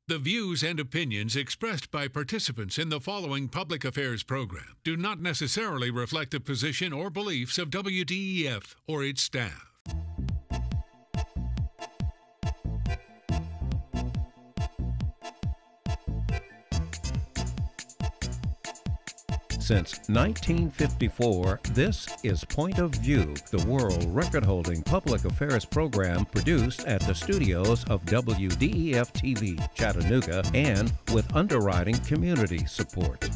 The views and opinions expressed by participants in the following public affairs program do not necessarily reflect the position or beliefs of WDEF or its staff. Since 1954, this is Point of View, the world record-holding public affairs program produced at the studios of WDEF-TV Chattanooga and with underwriting community support.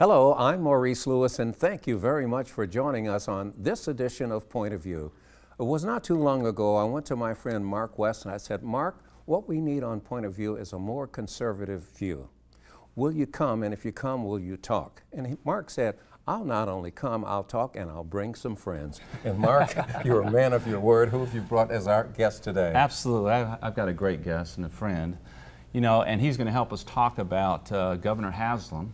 Hello, I'm Maurice Lewis, and thank you very much for joining us on this edition of Point of View. It was not too long ago I went to my friend Mark West and I said, Mark, what we need on Point of View is a more conservative view. Will you come, and if you come, will you talk? And Mark said, I'll not only come, I'll talk, and I'll bring some friends. And Mark, you're a man of your word. Who have you brought as our guest today? Absolutely. I've got a great guest and a friend, you know, and he's going to help us talk about Governor Haslam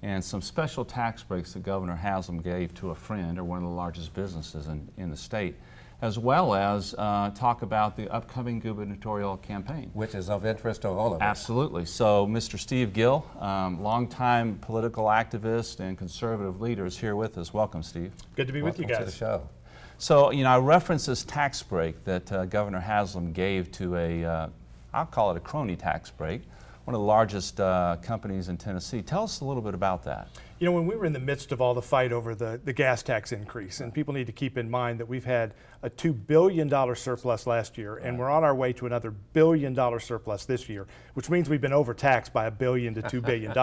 and some special tax breaks that Governor Haslam gave to a friend or one of the largest businesses in the state, as well as talk about the upcoming gubernatorial campaign. Which is of interest to all of us. Absolutely. So Mr. Steve Gill, longtime political activist and conservative leader, is here with us. Welcome, Steve. Good to be with you guys. Welcome to the show. So, you know, I referenced this tax break that Governor Haslam gave to I'll call it a crony tax break, one of the largest companies in Tennessee. Tell us a little bit about that. You know, when we were in the midst of all the fight over the gas tax increase, and people need to keep in mind that we've had a $2 billion surplus last year, and we're on our way to another $1 billion surplus this year, which means we've been overtaxed by $1 billion to $2 billion.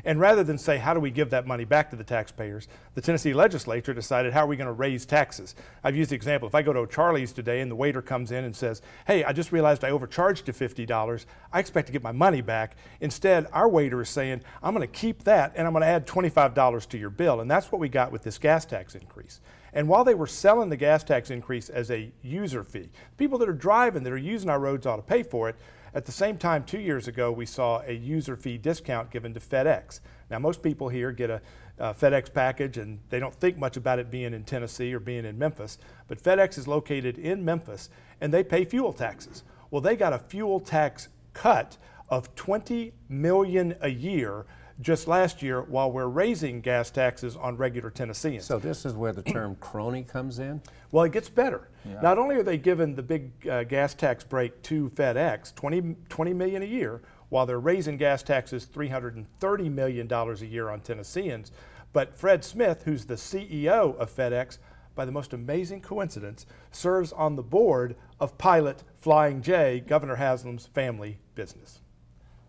And rather than say, how do we give that money back to the taxpayers, the Tennessee legislature decided, how are we going to raise taxes? I've used the example, if I go to a Charlie's today and the waiter comes in and says, hey, I just realized I overcharged you $50, I expect to get my money back. Instead, our waiter is saying, I'm going to keep that and I'm going to add $25 to your bill. And that's what we got with this gas tax increase. And while they were selling the gas tax increase as a user fee, people that are driving, that are using our roads ought to pay for it. At the same time, 2 years ago, we saw a user fee discount given to FedEx. Now, most people here get a FedEx package and they don't think much about it being in Tennessee or being in Memphis, but FedEx is located in Memphis and they pay fuel taxes. Well, they got a fuel tax cut of $20 million a year just last year, while we're raising gas taxes on regular Tennesseans. So this is where the term crony comes in? Well, it gets better. Yeah. Not only are they giving the big gas tax break to FedEx, $20 million a year, while they're raising gas taxes $330 million a year on Tennesseans, but Fred Smith, who's the CEO of FedEx, by the most amazing coincidence, serves on the board of Pilot Flying J, Governor Haslam's family business.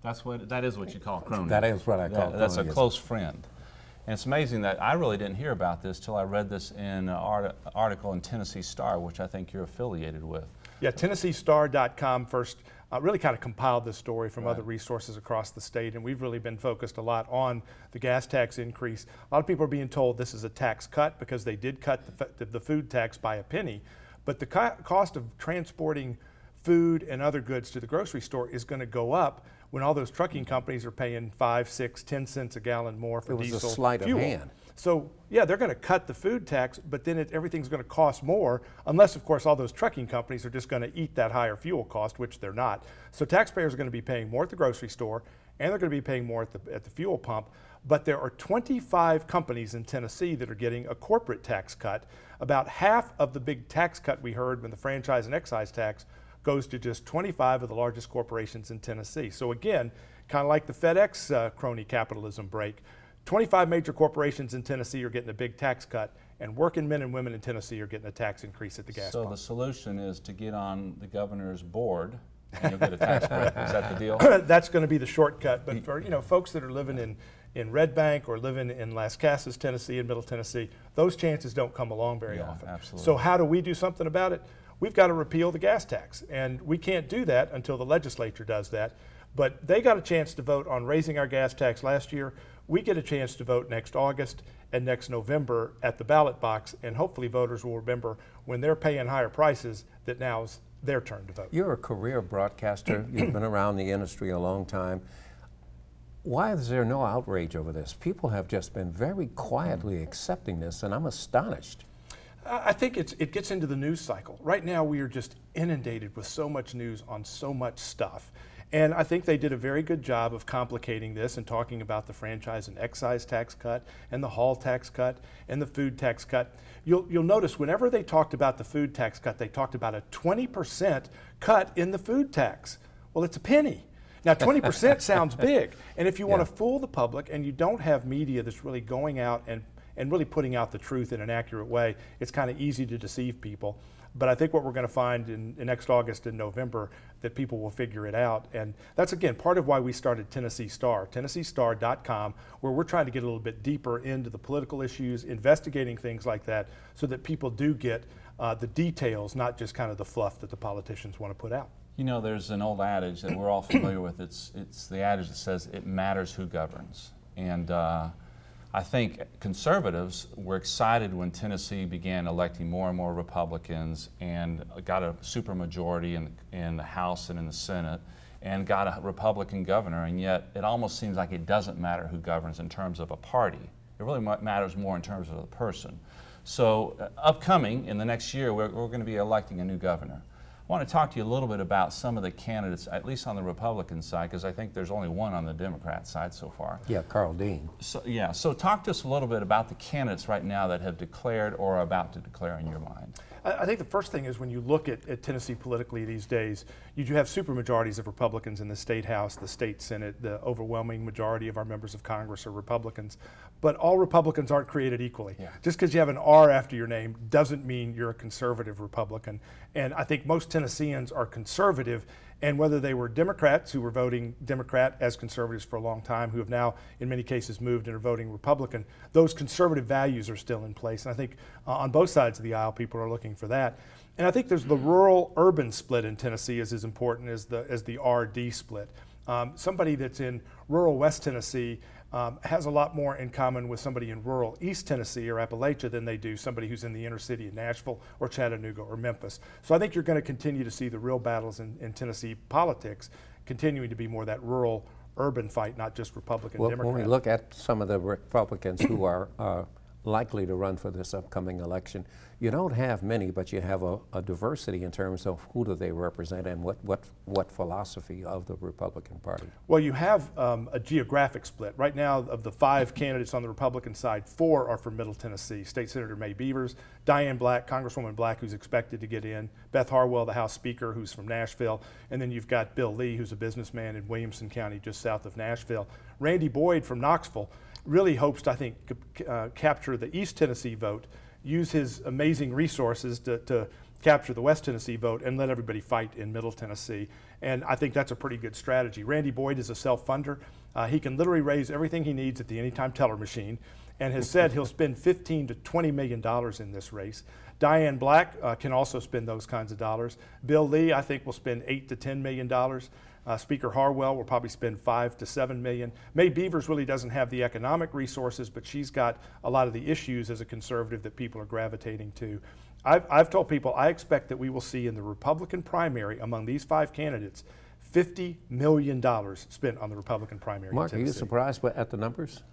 That is what you call crony. That is what I call crony. That's a close friend. And it's amazing that I really didn't hear about this till I read this in an article in Tennessee Star, which I think you're affiliated with. Yeah, TennesseeStar.com first really kind of compiled this story from other resources across the state, and we've really been focused a lot on the gas tax increase. A lot of people are being told this is a tax cut because they did cut the food tax by a penny, but the cost of transporting food and other goods to the grocery store is going to go up when all those trucking companies are paying 5, 6, 10 cents a gallon more for diesel fuel. It was a sleight of hand. So yeah, they're going to cut the food tax, but then everything's going to cost more, unless of course all those trucking companies are just going to eat that higher fuel cost, which they're not. So taxpayers are going to be paying more at the grocery store, and they're going to be paying more at the fuel pump. But there are 25 companies in Tennessee that are getting a corporate tax cut. About half of the big tax cut we heard when the franchise and excise tax goes to just 25 of the largest corporations in Tennessee. So again, kind of like the FedEx crony capitalism break, 25 major corporations in Tennessee are getting a big tax cut, and working men and women in Tennessee are getting a tax increase at the gas pump. So the solution is to get on the governor's board and you'll get a tax break. Is that the deal? That's going to be the shortcut. But for folks that are living in Red Bank or living in Las Casas, Tennessee, and Middle Tennessee, those chances don't come along very often. Absolutely. So how do we do something about it? We've got to repeal the gas tax, and we can't do that until the legislature does that. But they got a chance to vote on raising our gas tax last year. We get a chance to vote next August and next November at the ballot box, and hopefully voters will remember when they're paying higher prices that now's their turn to vote. You're a career broadcaster. You've been around the industry a long time. Why is there no outrage over this? People have just been very quietly accepting this, and I'm astonished. I think it gets into the news cycle. Right now, we are just inundated with so much news on so much stuff. And I think they did a very good job of complicating this and talking about the franchise and excise tax cut and the hall tax cut and the food tax cut. You'll notice whenever they talked about the food tax cut, they talked about a 20% cut in the food tax. Well, it's a penny. Now, 20% sounds big. And if you want to fool the public and you don't have media that's really going out and really putting out the truth in an accurate way, it's kind of easy to deceive people. But I think what we're going to find in next August and November, that people will figure it out. And that's, again, part of why we started Tennessee Star, TennesseeStar.com, where we're trying to get a little bit deeper into the political issues, investigating things like that, so that people do get the details, not just kind of the fluff that the politicians want to put out. You know, there's an old adage that we're all familiar with. It's the adage that says it matters who governs. And I think conservatives were excited when Tennessee began electing more and more Republicans and got a supermajority in the House and in the Senate and got a Republican governor, and yet it almost seems like it doesn't matter who governs in terms of a party. It really matters more in terms of the person. So upcoming in the next year, we're going to be electing a new governor. I want to talk to you a little bit about some of the candidates, at least on the Republican side, because I think there's only one on the Democrat side so far. Yeah, Carl Dean. So talk to us a little bit about the candidates right now that have declared or are about to declare in your mind. I think the first thing is when you look at Tennessee politically these days, you do have supermajorities of Republicans in the state House, the state Senate. The overwhelming majority of our members of Congress are Republicans. But all Republicans aren't created equally. Yeah. Just because you have an R after your name doesn't mean you're a conservative Republican. And I think most Tennesseans are conservative, and whether they were Democrats who were voting Democrat as conservatives for a long time, who have now in many cases moved and are voting Republican, those conservative values are still in place. And I think on both sides of the aisle, people are looking for that. And I think there's the rural-urban split in Tennessee is as important as the RD split. Somebody that's in rural West Tennessee has a lot more in common with somebody in rural East Tennessee or Appalachia than they do somebody who's in the inner city of Nashville or Chattanooga or Memphis. So I think you're going to continue to see the real battles in Tennessee politics continuing to be more that rural-urban fight, not just Republican-Democrat. When we look at some of the Republicans who are likely to run for this upcoming election, you don't have many, but you have a diversity in terms of who do they represent and what philosophy of the Republican Party. Well, you have a geographic split. Right now, of the 5 candidates on the Republican side, 4 are from Middle Tennessee. State Senator May Beavers, Diane Black, Congresswoman Black, who's expected to get in, Beth Harwell, the House Speaker, who's from Nashville, and then you've got Bill Lee, who's a businessman in Williamson County, just south of Nashville. Randy Boyd from Knoxville really hopes to, I think, capture the East Tennessee vote, use his amazing resources to capture the West Tennessee vote and let everybody fight in Middle Tennessee. And I think that's a pretty good strategy. Randy Boyd is a self-funder. He can literally raise everything he needs at the Anytime Teller machine and has said he'll spend $15 to $20 million in this race. Diane Black can also spend those kinds of dollars. Bill Lee, I think, will spend $8 to $10 million. Speaker Harwell will probably spend $5 to $7 million. May Beavers really doesn't have the economic resources, but she's got a lot of the issues as a conservative that people are gravitating to. I've told people I expect that we will see in the Republican primary among these 5 candidates $50 million spent on the Republican primary. Mark, are you surprised at the numbers?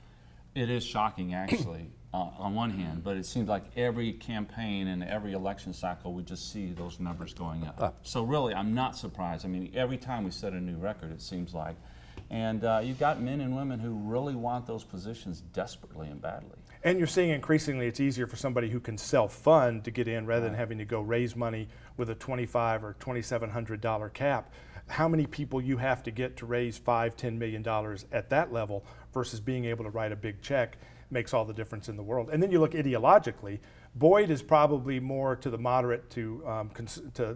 It is shocking, actually, on one hand, but it seems like every campaign and every election cycle, we just see those numbers going up. So really, I'm not surprised. I mean, every time we set a new record, it seems like. And you've got men and women who really want those positions desperately and badly. And you're seeing increasingly it's easier for somebody who can self-fund to get in rather than having to go raise money with a $2,500 or $2,700 cap. How many people you have to get to raise $5, $10 million at that level versus being able to write a big check makes all the difference in the world. And then you look ideologically, Boyd is probably more to the moderate to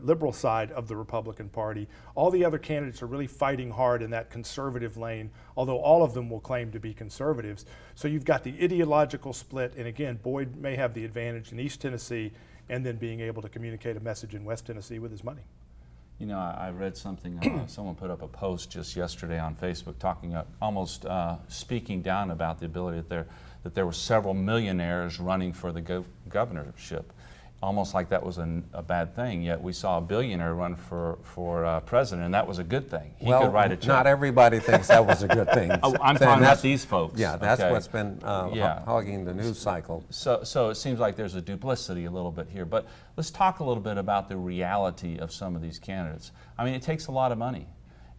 liberal side of the Republican Party. All the other candidates are really fighting hard in that conservative lane, although all of them will claim to be conservatives. So you've got the ideological split, and again, Boyd may have the advantage in East Tennessee and then being able to communicate a message in West Tennessee with his money. You know, I read something, someone put up a post just yesterday on Facebook talking, almost speaking down about the ability that there were several millionaires running for the governorship. almost like that was a bad thing, yet we saw a billionaire run for president, and that was a good thing. He could write a check. Not everybody thinks that was a good thing. Oh, I'm talking about these folks. Yeah, that's okay. what's been hogging the news cycle. So it seems like there's a duplicity a little bit here, but let's talk a little bit about the reality of some of these candidates. I mean, it takes a lot of money.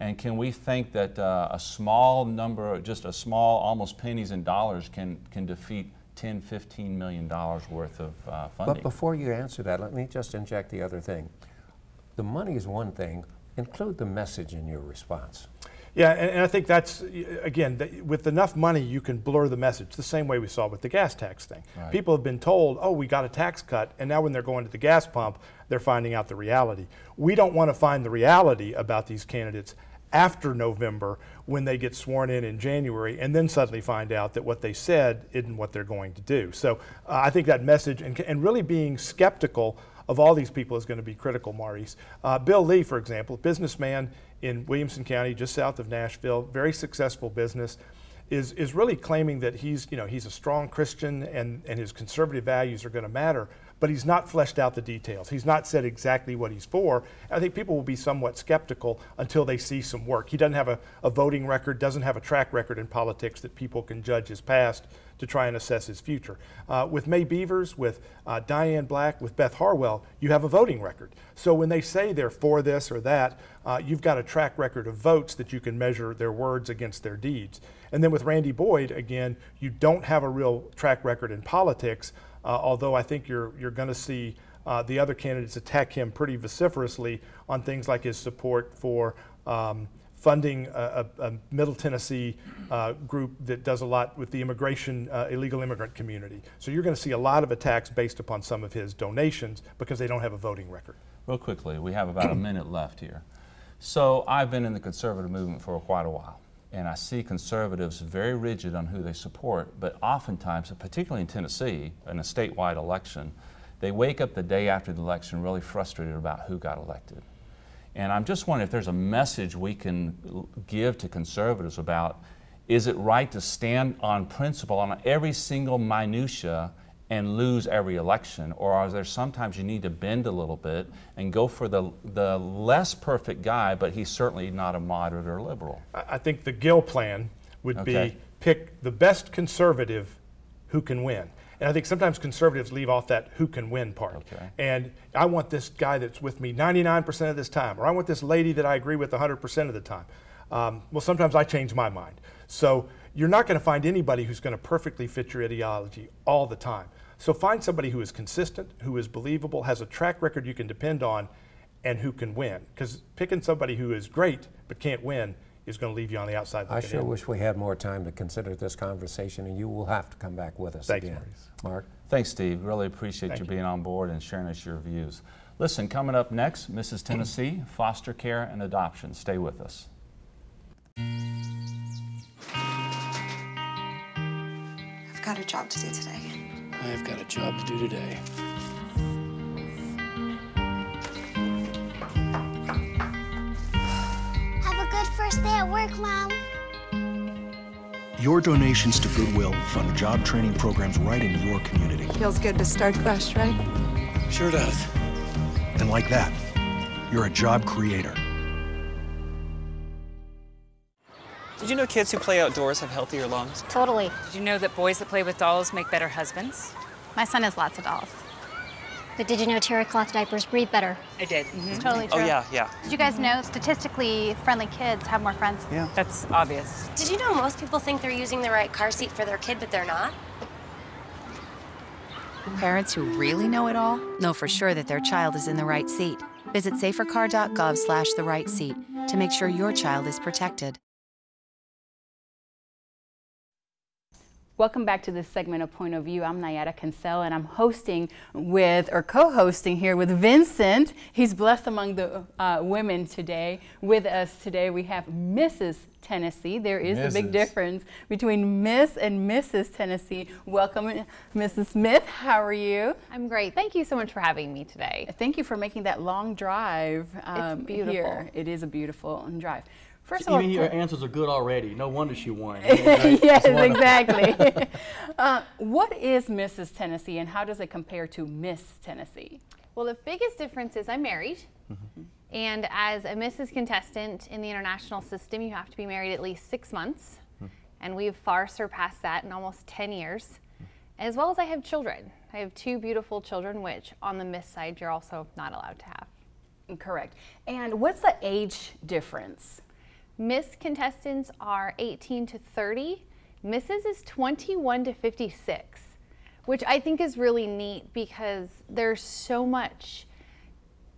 And can we think that a small number, just a small, almost pennies and dollars can defeat $10, $15 million worth of funding? But before you answer that, let me just inject the other thing. The money is one thing. Include the message in your response. Yeah, and I think that's, again, with enough money, you can blur the message, the same way we saw with the gas tax thing. Right. People have been told, oh, we got a tax cut, and now when they're going to the gas pump, they're finding out the reality. We don't want to find the reality about these candidates after November when they get sworn in January and then suddenly find out that what they said isn't what they're going to do. So I think that message and really being skeptical of all these people is going to be critical, Maurice. Bill Lee, for example, businessman in Williamson County, just south of Nashville, very successful business, is really claiming that he's a strong Christian and his conservative values are going to matter, but he's not fleshed out the details. He's not said exactly what he's for. I think people will be somewhat skeptical until they see some work. He doesn't have a voting record, doesn't have a track record in politics that people can judge his past to try and assess his future. With May Beavers, with Diane Black, with Beth Harwell, you have a voting record. So when they say they're for this or that, you've got a track record of votes that you can measure their words against their deeds. And then with Randy Boyd, again, you don't have a real track record in politics, although I think you're going to see the other candidates attack him pretty vociferously on things like his support for funding a Middle Tennessee group that does a lot with the illegal immigrant community. So you're going to see a lot of attacks based upon some of his donations because they don't have a voting record. Real quickly, we have about a minute left here. So I've been in the conservative movement for quite a while, and I see conservatives very rigid on who they support, but oftentimes, particularly in Tennessee, in a statewide election, they wake up the day after the election really frustrated about who got elected. And I'm just wondering if there's a message we can give to conservatives about, is it right to stand on principle on every single minutia and lose every election? Or are there sometimes you need to bend a little bit and go for the less perfect guy, but he's certainly not a moderate or liberal? I think the Gill plan would be pick the best conservative who can win. And I think sometimes conservatives leave off that who can win part. Okay. And I want this guy that's with me 99% of this time, or I want this lady that I agree with 100% of the time. Well, sometimes I change my mind. So you're not going to find anybody who's going to perfectly fit your ideology all the time. So find somebody who is consistent, who is believable, has a track record you can depend on, and who can win. Because picking somebody who is great but can't win is going to leave you on the outside looking I sure in. wish we had more time to consider this conversation, and you will have to come back with us Thanks, again. Maurice. Mark? Thanks, Steve. Really appreciate you being on board and sharing us your views. Listen, coming up next, Mrs. Tennessee, foster care and adoption. Stay with us. I've got a job to do today. I've got a job to do today. Have a good first day at work, Mom. Your donations to Goodwill fund job training programs right in your community. Feels good to start fresh, right? Sure does. And like that, you're a job creator. Did you know kids who play outdoors have healthier lungs? Totally. Did you know that boys that play with dolls make better husbands? My son has lots of dolls. But did you know terry cloth diapers breathe better? I did. It's totally true. Oh, yeah. Did you guys know statistically friendly kids have more friends? Yeah. That's obvious. Did you know most people think they're using the right car seat for their kid, but they're not? Parents who really know it all know for sure that their child is in the right seat. Visit safercar.gov/the-right-seat to make sure your child is protected. Welcome back to this segment of Point of View. I'm Nayada Cancel, and I'm co-hosting here with Vincent. He's blessed among the women today. With us today, we have Mrs. Tennessee. There is a big difference between Miss and Mrs. Tennessee. Welcome, Mrs. Smith. How are you? I'm great. Thank you so much for having me today. Thank you for making that long drive it's beautiful. here. It is a beautiful drive. First of all, even her answers are good already. No wonder she won. Yes, exactly. What is Mrs. Tennessee, and how does it compare to Miss Tennessee? Well, the biggest difference is I'm married. And as a Mrs. contestant in the international system, you have to be married at least 6 months. And we've far surpassed that in almost 10 years. As well as I have children. I have 2 beautiful children, which on the Miss side, you're also not allowed to have. Correct. And what's the age difference? Miss contestants are 18 to 30. Mrs. is 21 to 56, which I think is really neat because there's so much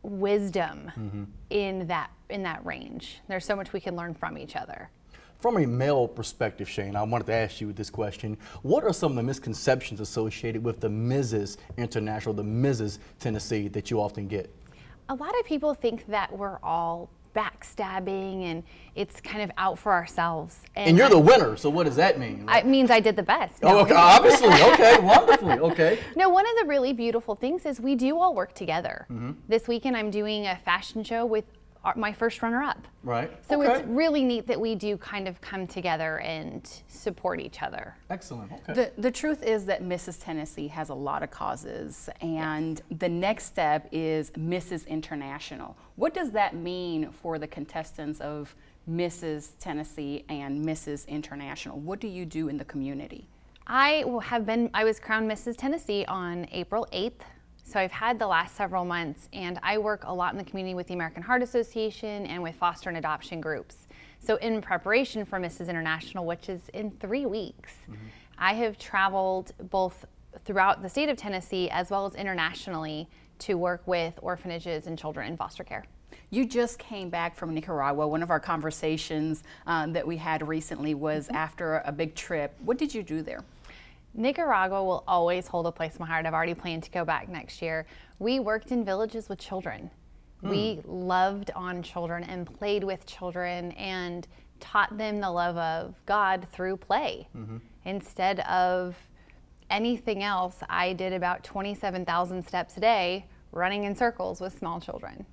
wisdom in that range. There's so much we can learn from each other. From a male perspective, Shane, I wanted to ask you this question. What are some of the misconceptions associated with the Mrs. International, the Mrs. Tennessee that you often get? A lot of people think that we're all backstabbing and it's kind of out for ourselves. And you're the winner, so what does that mean? It means I did the best. Oh, okay, obviously, okay, wonderfully, okay. No, one of the really beautiful things is we do all work together. This weekend I'm doing a fashion show with my first runner-up. Right. So it's really neat that we do kind of come together and support each other. Excellent. Okay. The truth is that Mrs. Tennessee has a lot of causes, and the next step is Mrs. International. What does that mean for the contestants of Mrs. Tennessee and Mrs. International? What do you do in the community? I was crowned Mrs. Tennessee on April 8th. So I've had the last several months, and I work a lot in the community with the American Heart Association and with foster and adoption groups. So in preparation for Mrs. International, which is in 3 weeks, I have traveled both throughout the state of Tennessee as well as internationally to work with orphanages and children in foster care. You just came back from Nicaragua. One of our conversations that we had recently was after a big trip. What did you do there? Nicaragua will always hold a place in my heart. I've already planned to go back next year. We worked in villages with children. We loved on children and played with children and taught them the love of God through play. Instead of anything else, I did about 27,000 steps a day running in circles with small children.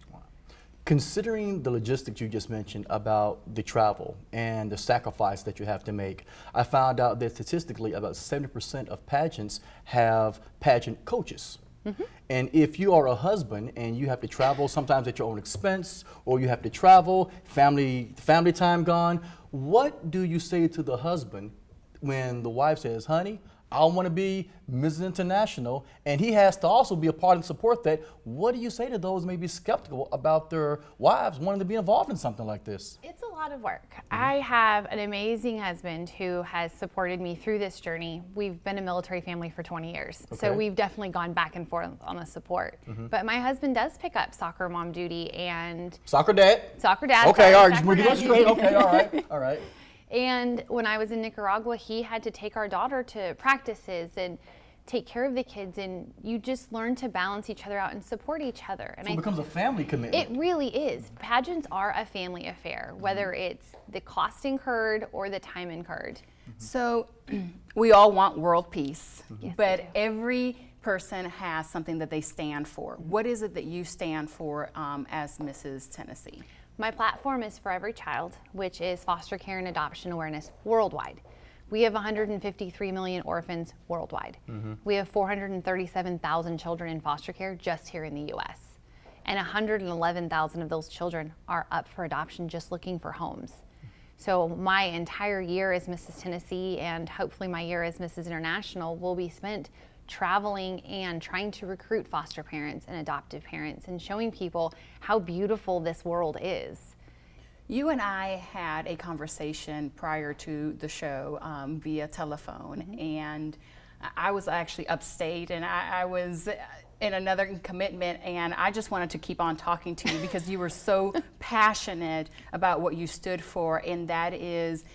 Considering the logistics you just mentioned about the travel and the sacrifice that you have to make, I found out that statistically about 70% of pageants have pageant coaches. And if you are a husband and you have to travel sometimes at your own expense, or you have to travel, family time gone, what do you say to the husband when the wife says, honey, I want to be Mrs. International, and he has to also be a part and support that? What do you say to those maybe skeptical about their wives wanting to be involved in something like this? It's a lot of work. I have an amazing husband who has supported me through this journey. We've been a military family for 20 years, so we've definitely gone back and forth on the support. But my husband does pick up soccer mom duty and... Soccer dad? Soccer dad. Okay, all right, we're getting straight. Okay, all right, all right. And when I was in Nicaragua, he had to take our daughter to practices and take care of the kids, and you just learn to balance each other out and support each other. And so it becomes a family commitment. It really is. Pageants are a family affair, whether it's the cost incurred or the time incurred. So we all want world peace, but every person has something that they stand for. What is it that you stand for as Mrs. Tennessee? My platform is For Every Child, which is foster care and adoption awareness worldwide. We have 153 million orphans worldwide. We have 437,000 children in foster care just here in the US. And 111,000 of those children are up for adoption just looking for homes. So my entire year as Mrs. Tennessee, and hopefully my year as Mrs. International, will be spent traveling and trying to recruit foster parents and adoptive parents and showing people how beautiful this world is. You and I had a conversation prior to the show via telephone, and I was actually upstate, and I was in another commitment, and I just wanted to keep on talking to you because you were so passionate about what you stood for, and that is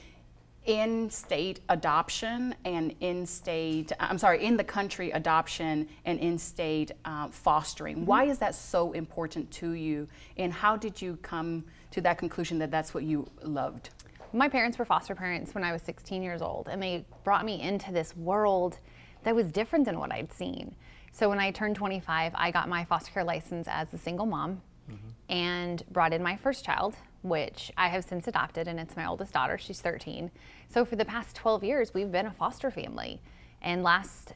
in-state adoption and in the country adoption and in-state fostering. Why is that so important to you, and how did you come to that conclusion that that's what you loved? My parents were foster parents when I was 16 years old, and they brought me into this world that was different than what I'd seen. So when I turned 25, I got my foster care license as a single mom and brought in my first child, which I have since adopted, and it's my oldest daughter. She's 13. So for the past 12 years, we've been a foster family. And last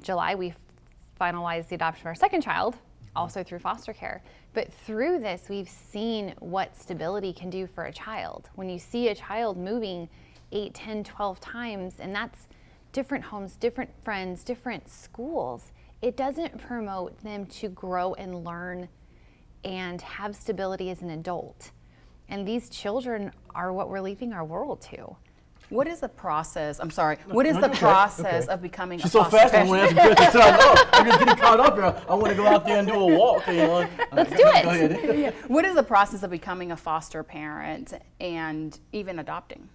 July, we finalized the adoption of our second child, also through foster care. But through this, we've seen what stability can do for a child. When you see a child moving 8, 10, 12 times, and that's different homes, different friends, different schools, it doesn't promote them to grow and learn and have stability as an adult. And these children are what we're leaving our world to. What is the process? I'm sorry. What is the process of becoming She's a foster so fast and when I answer questions, I'm just getting caught up here. I want to go out there and do a walk. You know? Let's do it. Go ahead. Yeah. What is the process of becoming a foster parent and even adopting?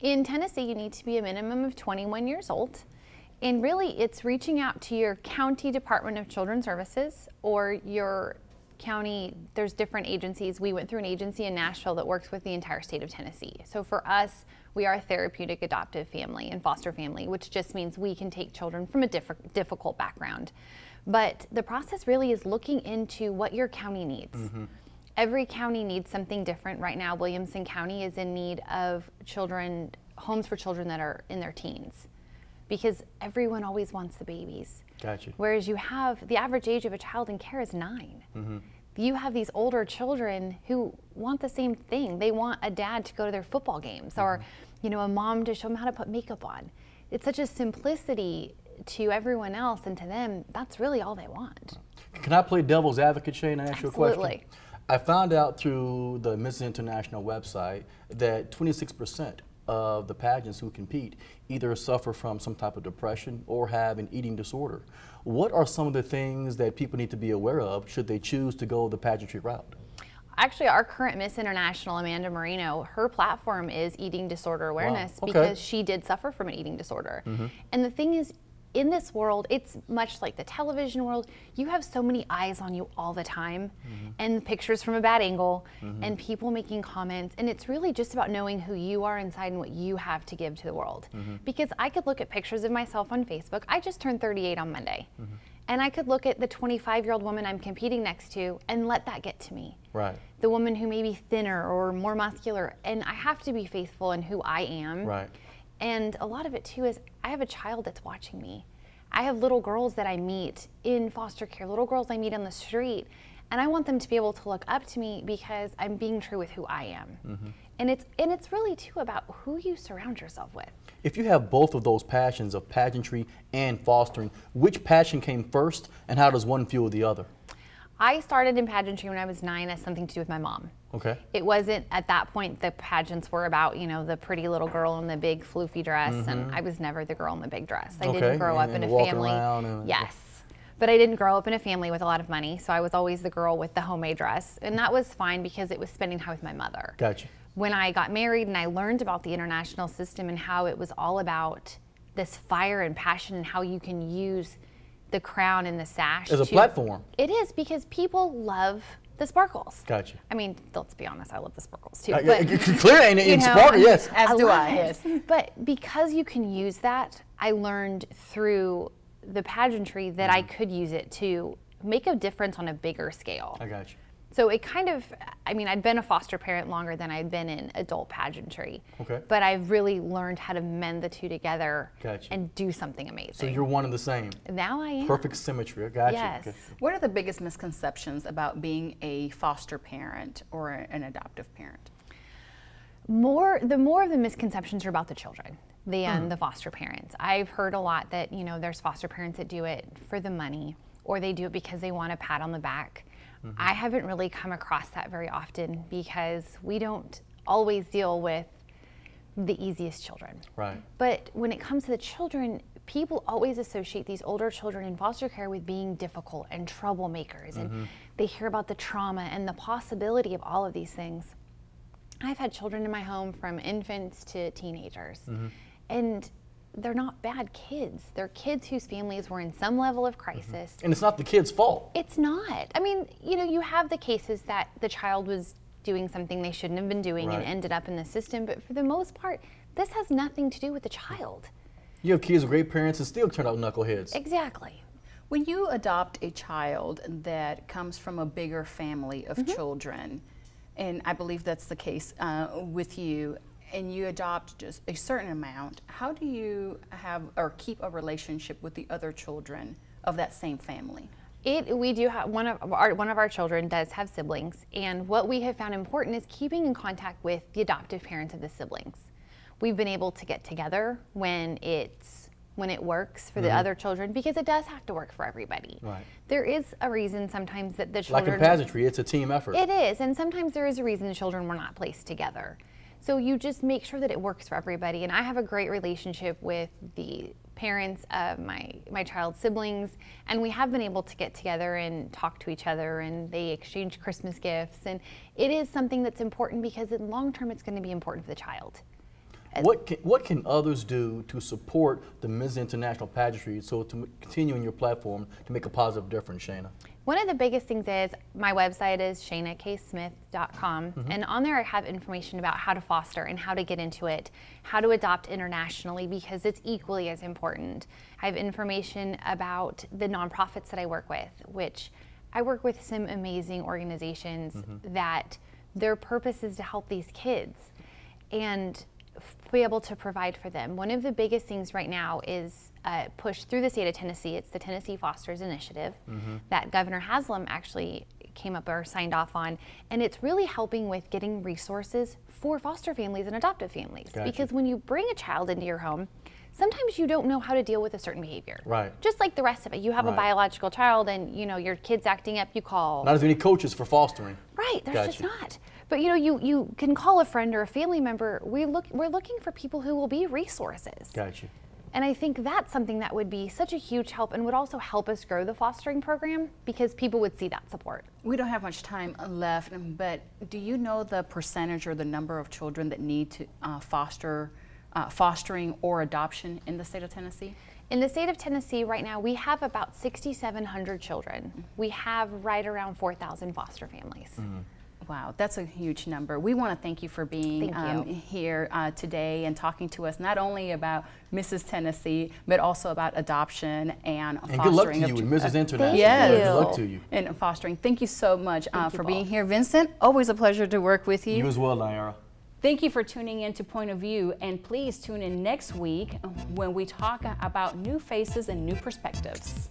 In Tennessee, you need to be a minimum of 21 years old. And really, it's reaching out to your county Department of Children's Services or your county. There's different agencies. We went through an agency in Nashville that works with the entire state of Tennessee. So for us, we are a therapeutic adoptive family and foster family, which just means we can take children from a difficult background. But the process really is looking into what your county needs. Mm-hmm. Every county needs something different. Right now, Williamson County is in need of homes for children that are in their teens, because everyone always wants the babies. Gotcha. Whereas you have the average age of a child in care is 9. Mm-hmm. You have these older children who want the same thing. They want a dad to go to their football games, or a mom to show them how to put makeup on. It's such a simplicity to everyone else, and to them, that's really all they want. Can I play devil's advocate, Shane, and ask you a question? Absolutely. I found out through the Miss International website that 26% of the pageants who compete either suffer from some type of depression or have an eating disorder. What are some of the things that people need to be aware of should they choose to go the pageantry route? Actually, our current Miss International, Amanda Marino, her platform is eating disorder awareness. Wow. Okay. Because she did suffer from an eating disorder. Mm-hmm. And the thing is, in this world, it's much like the television world. You have so many eyes on you all the time, and pictures from a bad angle, and people making comments, and it's really just about knowing who you are inside and what you have to give to the world. Because I could look at pictures of myself on Facebook. I just turned 38 on Monday. And I could look at the 25-year-old woman I'm competing next to and let that get to me. Right. The woman who may be thinner or more muscular, and I have to be faithful in who I am. Right. And a lot of it too is I have a child that's watching me. I have little girls that I meet in foster care, little girls I meet on the street, and I want them to be able to look up to me because I'm being true with who I am. And it's really too about who you surround yourself with. If you have both of those passions of pageantry and fostering, which passion came first, and how does one fuel the other? I started in pageantry when I was 9 as something to do with my mom. Okay. It wasn't, at that point, the pageants were about, the pretty little girl in the big floofy dress, and I was never the girl in the big dress. I didn't grow up in a family. Yes. But I didn't grow up in a family with a lot of money, so I was always the girl with the homemade dress, and that was fine because it was spending time with my mother. Gotcha. When I got married and I learned about the international system and how it was all about this fire and passion and how you can use the crown and the sash as a platform. It is, because people love the sparkles. Gotcha. I mean, let's be honest, I love the sparkles too. Clearly, in sparkle, yes. As do I, yes. But because you can use that, I learned through the pageantry that I could use it to make a difference on a bigger scale. I got you. So it kind of, I'd been a foster parent longer than I'd been in adult pageantry. Okay. But I've really learned how to mend the two together and do something amazing. So you're one and the same. Now I am. Perfect symmetry. I got yes. you. Okay. What are the biggest misconceptions about being a foster parent or an adoptive parent? The more of the misconceptions are about the children than the foster parents. I've heard a lot that, there's foster parents that do it for the money, or they do it because they want a pat on the back. I haven't really come across that very often because we don't always deal with the easiest children. Right. But when it comes to the children, people always associate these older children in foster care with being difficult and troublemakers, and they hear about the trauma and the possibility of all of these things. I've had children in my home from infants to teenagers, and they're not bad kids. They're kids whose families were in some level of crisis. And it's not the kid's fault. It's not. You have the cases that the child was doing something they shouldn't have been doing and ended up in the system, but for the most part, this has nothing to do with the child. You have kids with great parents and still turn out knuckleheads. Exactly. When you adopt a child that comes from a bigger family of children, and I believe that's the case with you, and you adopt just a certain amount, how do you have or keep a relationship with the other children of that same family? We do have one of our children does have siblings, and what we have found important is keeping in contact with the adoptive parents of the siblings. We've been able to get together when it works for the other children, because it does have to work for everybody. Right. There is a reason sometimes that the children... Like in pageantry, it's a team effort. It is, and sometimes there is a reason the children were not placed together. So you just make sure that it works for everybody. And I have a great relationship with the parents of my child's siblings, and we have been able to get together and talk to each other, and they exchange Christmas gifts. And it is something that's important because in long term it's going to be important for the child. What can others do to support the Ms. International Pageantry so to continue in your platform to make a positive difference, Shana? One of the biggest ththings is my website is shanaksmith.com, and on there I have information about how to foster and how to get into it, how to adopt internationally, because it's equally as important. I have information about the nonprofits that I work with, which I work with some amazing organizations that their purpose is to help these kids and be able to provide for them. One of the biggest things right now is pushed through the state of Tennessee. It's the Tennessee Fosters Initiative that Governor Haslam actually came up or signed off on, and it's really helping with getting resources for foster families and adoptive families. Gotcha. Because when you bring a child into your home, sometimes you don't know how to deal with a certain behavior. Right. Just like the rest of it. You have a biological child and your kid's acting up, you call. Not as many coaches for fostering. Right, there's just not. But you can call a friend or a family member. We're looking for people who will be resources. Gotcha. And I think that's something that would be such a huge help and would also help us grow the fostering program, because people would see that support. We don't have much time left, but do you know the percentage or the number of children that need to fostering or adoption in the state of Tennessee? In the state of Tennessee right now, we have about 6,700 children. We have right around 4,000 foster families. Wow, that's a huge number. We want to thank you for being here today and talking to us not only about Mrs. Tennessee, but also about adoption and fostering. And good luck to you with Mrs. International. Yes. Good luck to you. And fostering. Thank you so much for being here. Vincent, always a pleasure to work with you. You as well, Naira. Thank you for tuning in to Point of View, and please tune in next week when we talk about new faces and new perspectives.